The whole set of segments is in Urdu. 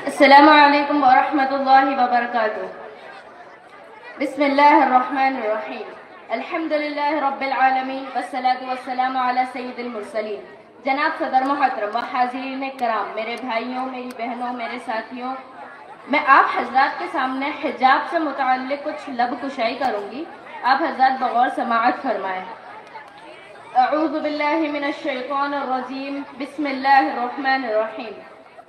السلام علیکم ورحمۃ اللہ وبرکاتہ۔ بسم اللہ الرحمن الرحیم۔ الحمد للہ رب العالمین والصلاة والسلام علی سید المرسلین۔ جناب صدر محترم و حاضرین کرام، میرے بھائیوں، میری بہنوں، میرے ساتھیوں، میں آپ حضرات کے سامنے حجاب سے متعلق کچھ لب کشائی کروں گی، آپ حضرات بغور سماعت فرمائیں۔ اعوذ باللہ من الشیطان الرجیم، بسم اللہ الرحمن الرحیم۔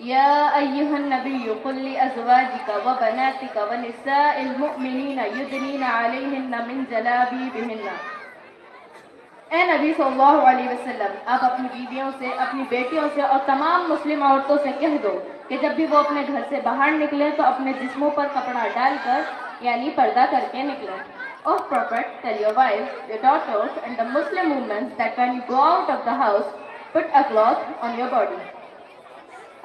یا ایہا النبی قل لأزواجک وبناتک ونساء المؤمنین یدنین علیہن من جلابیبہن۔ اے نبی صلی اللہ علیہ وسلم، آپ اپنی بیویوں سے، اپنی بیٹیوں سے اور تمام مسلم عورتوں سے کہہ دو کہ جب بھی وہ اپنے گھر سے باہر نکلیں تو اپنے جسموں پر کپڑا ڈال کر یعنی پردہ کر کے نکلیں۔ O Prophet, tell your wives, your daughters and the Muslim women that when you go out of the house, put a cloth on your body۔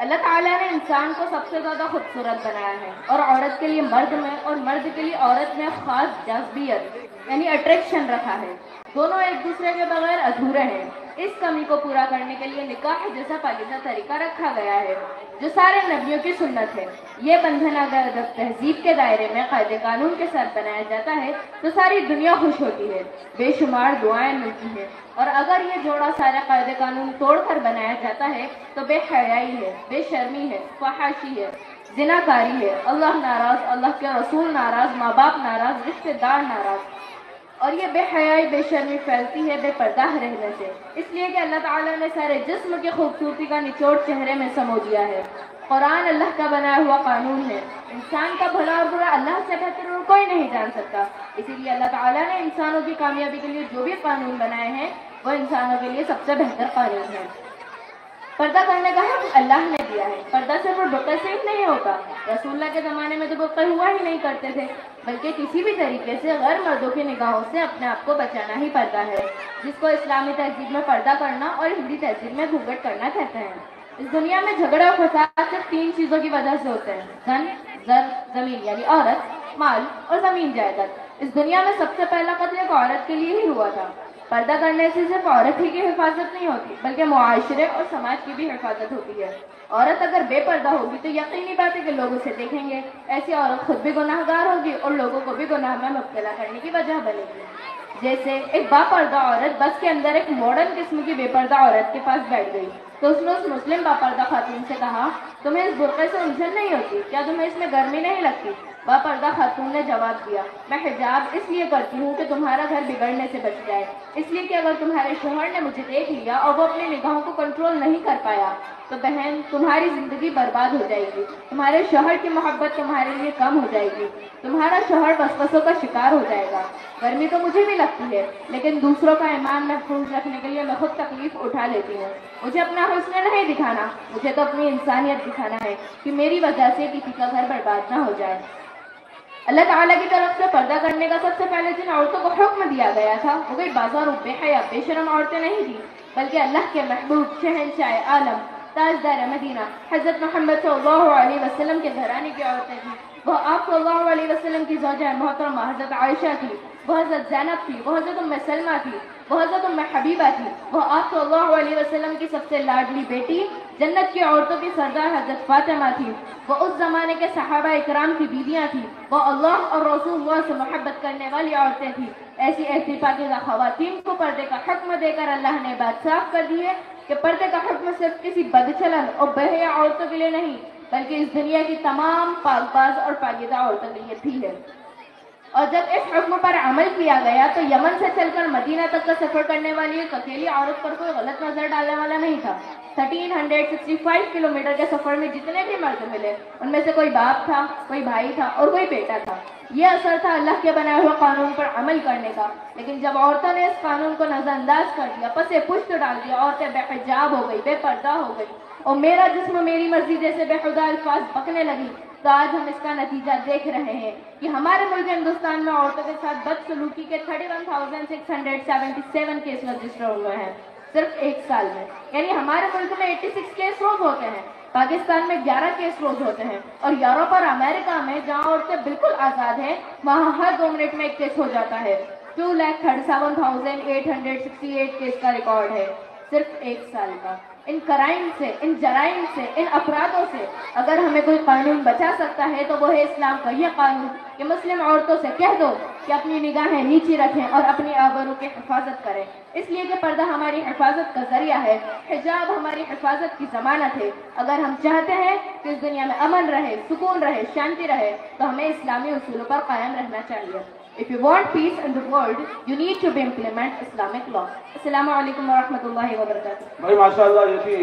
اللہ تعالیٰ نے انسان کو سب سے زیادہ خوبصورت بنایا ہے اور عورت کے لیے مرد میں اور مرد کے لیے عورت میں خاص جاذبیت یعنی اٹریکشن رکھا ہے۔ دونوں ایک دوسرے کے بغیر ادھورے ہیں۔ اس کمی کو پورا کرنے کے لیے نکاح جیسا پاکیزہ طریقہ رکھا گیا ہے جو سارے نبیوں کی سنت ہے۔ یہ بندھن اگر تہذیب کے دائرے میں قاعدے قانون کے ساتھ بنایا جاتا ہے تو ساری دنیا خوش ہوتی ہے، بے شمار دعائیں ملتی ہیں، اور اگر یہ جوڑا سارے قاعدے قانون توڑ کر بنایا جاتا ہے تو بے حیائی ہے، بے شرمی ہے، فحاشی ہے، زناکاری ہے، اللہ ناراض، اللہ کے رسول ناراض، ماں باپ ناراض، رشتہ دار ناراض، اور یہ بے حیائی بے شرمی پھیلتی ہے بے پردہ رہنے سے، اس لیے کہ اللہ تعالیٰ نے سارے جسم کی خوبصورتی کا نچوڑ چہرے میں سمو دیا ہے۔ قرآن اللہ کا بنایا ہوا قانون ہے، انسان کا بھلا اور برا اللہ سے بہتر اور کوئی نہیں جان سکتا، اسی لیے اللہ تعالیٰ نے انسانوں کی کامیابی کے لیے جو بھی قانون بنائے ہیں وہ انسانوں کے لیے سب سے بہتر قانون ہے۔ پردہ کرنے کا حکم اللہ نے دیا ہے۔ پردہ صرف برقعے سے ہی نہیں ہوتا، رسول اللہ کے زمانے میں تو برقعے ہوا ہی نہیں کرتے تھے، بلکہ کسی بھی طریقے سے غیر مردوں کی نگاہوں سے اپنے آپ کو بچانا ہی پڑتا ہے، جس کو اسلامی تہذیب میں پردہ کرنا اور ہندی تہذیب میں گھونگھٹ کرنا کہتے ہیں۔ اس دنیا میں جھگڑا اور فساد صرف 3 چیزوں کی وجہ سے ہوتے ہیں: دھن، زر، زمین یعنی عورت، مال اور زمین جائیداد۔ اس دنیا میں سب سے پہلا قتل ایک عورت کے لیے ہی ہوا تھا۔ پردہ کرنے سے صرف عورت ہی کی حفاظت نہیں ہوتی بلکہ معاشرے اور سماج کی بھی حفاظت ہوتی ہے۔ عورت اگر بے پردہ ہوگی تو یقینی بات ہے کہ لوگ اسے دیکھیں گے، ایسی عورت خود بھی گناہ گار ہوگی اور لوگوں کو بھی گناہ میں مبتلا کرنے کی وجہ بنے گی۔ جیسے ایک با پردہ عورت بس کے اندر ایک ماڈرن قسم کی بے پردہ عورت کے پاس بیٹھ گئی تو اس نے اس مسلم با پردہ خاتون سے کہا، تمہیں اس برقعے سے الجھن نہیں ہوتی کیا؟ تمہیں اس میں گرمی نہیں لگتی؟ با پردہ خاتون نے جواب دیا، میں حجاب اس لیے کرتی ہوں کہ تمہارا گھر بگڑنے سے بچ جائے، اس لیے کہ اگر تمہارے شوہر نے مجھے دیکھ لیا اور وہ اپنی نگاہوں کو کنٹرول نہیں کر پایا تو بہن تمہاری زندگی برباد ہو جائے گی، تمہارے شوہر کی محبت تمہارے لیے کم ہو جائے گی، تمہارا شوہر وسوسوں کا شکار ہو جائے گا۔ گرمی تو مجھے بھی لگتی ہے لیکن دوسروں کا ایمان محفوظ رکھنے کے لیے میں خود تکلیف اٹھا لیتی ہوں۔ مجھے اپنا حسن نہیں دکھانا، مجھے تو اپنی انسانیت دکھانا ہے کہ میری وجہ سے کسی کا گھر برباد نہ ہو جائے۔ اللہ تعالیٰ کی طرف سے پردہ کرنے کا سب سے پہلے جن عورتوں کو حکم دیا گیا تھا وہ کوئی بازار و بے حیا بے شرم عورتیں نہیں تھیں بلکہ اللہ کے محبوب شہنشاہ عالم تاجدار مدینہ حضرت محمد صلی اللہ علیہ وسلم کے گھرانے کی عورتیں تھیں۔ وہ آپ صلی اللہ علیہ وسلم کی زوجہ محترمہ حضرت عائشہ تھی، وہ حضرت زینب تھی، وہ حضرت ام سلمہ تھی، وہ حضرت ام حبیبہ تھی، وہ آپ صلی اللہ علیہ وسلم کی سب سے لاڈلی بیٹی جنت کی عورتوں کی سردار حضرت فاطمہ تھی، وہ اس زمانے کے صحابہ اکرام کی بیویاں تھیں، وہ اللہ اور رسول اللہ سے محبت کرنے والی عورتیں تھیں۔ ایسی ایسی پاکیزہ خواتین کو پردے کا حکم دے کر اللہ نے بات صاف کر دی ہے کہ پردے کا حکم صرف کسی بدچلن اور بے حیا عورتوں کے لیے نہیں بلکہ اس دنیا کی تمام پاک باز اور پاکیزہ عورتوں کے لیے بھی ہے۔ اور جب اس حکم پر عمل کیا گیا تو یمن سے چل کر مدینہ تک کا سفر کرنے والی ایک اکیلی عورت پر کوئی غلط نظر ڈالنے والا نہیں تھا۔ 1365 کلومیٹر کے سفر میں جتنے بھی مرد ملے ان میں سے کوئی باپ تھا، کوئی بھائی تھا اور کوئی بیٹا تھا۔ یہ اثر تھا اللہ کے بنائے ہوئے قانون پر عمل کرنے کا، لیکن جب عورتوں نے اس قانون کو نظر انداز کر دیا، پسے پشت ڈال دیا، عورتیں بے حجاب ہو گئی، بے پردہ ہو گئی اور میرا جسم میری مرضی جیسے بے خدا الفاظ بکنے لگی، تو آج ہم اس کا نتیجہ دیکھ رہے ہیں کہ ہمارے ملک ہندوستان میں عورتوں کے ساتھ بدسلوکی کے 31,677 کیس رجسٹر ہوئے ہیں صرف ایک سال میں، یعنی ہمارے ملک میں 86 کیس روز ہوتے ہیں، پاکستان میں 11 کیس روز ہوتے ہیں، اور یورپ اور امریکہ میں جہاں عورتیں بالکل آزاد ہیں وہاں ہر 2 منٹ میں ایک کیس ہو جاتا ہے۔ 2,37,868 کیس کا ریکارڈ ہے صرف ایک سال کا۔ ان کرائم سے، ان جرائم سے، ان افرادوں سے اگر ہمیں کوئی قانون بچا سکتا ہے تو وہ ہے اسلام کا یہ قانون کہ مسلم عورتوں سے کہہ دو کہ اپنی نگاہیں نیچی رکھیں اور اپنی آبرو کی حفاظت کریں، اس لیے کہ پردہ ہماری حفاظت کا ذریعہ ہے، حجاب ہماری حفاظت کی ضمانت ہے۔ اگر ہم چاہتے ہیں کہ اس دنیا میں امن رہے، سکون رہے، شانتی رہے تو ہمیں اسلامی اصولوں پر قائم رہنا چاہیے۔ If you want peace in the world, you need to implement Islamic law۔ السلام علیکم ورحمۃ اللہ وبرکاتہ۔ بھائی ماشاء اللہ یہ تھی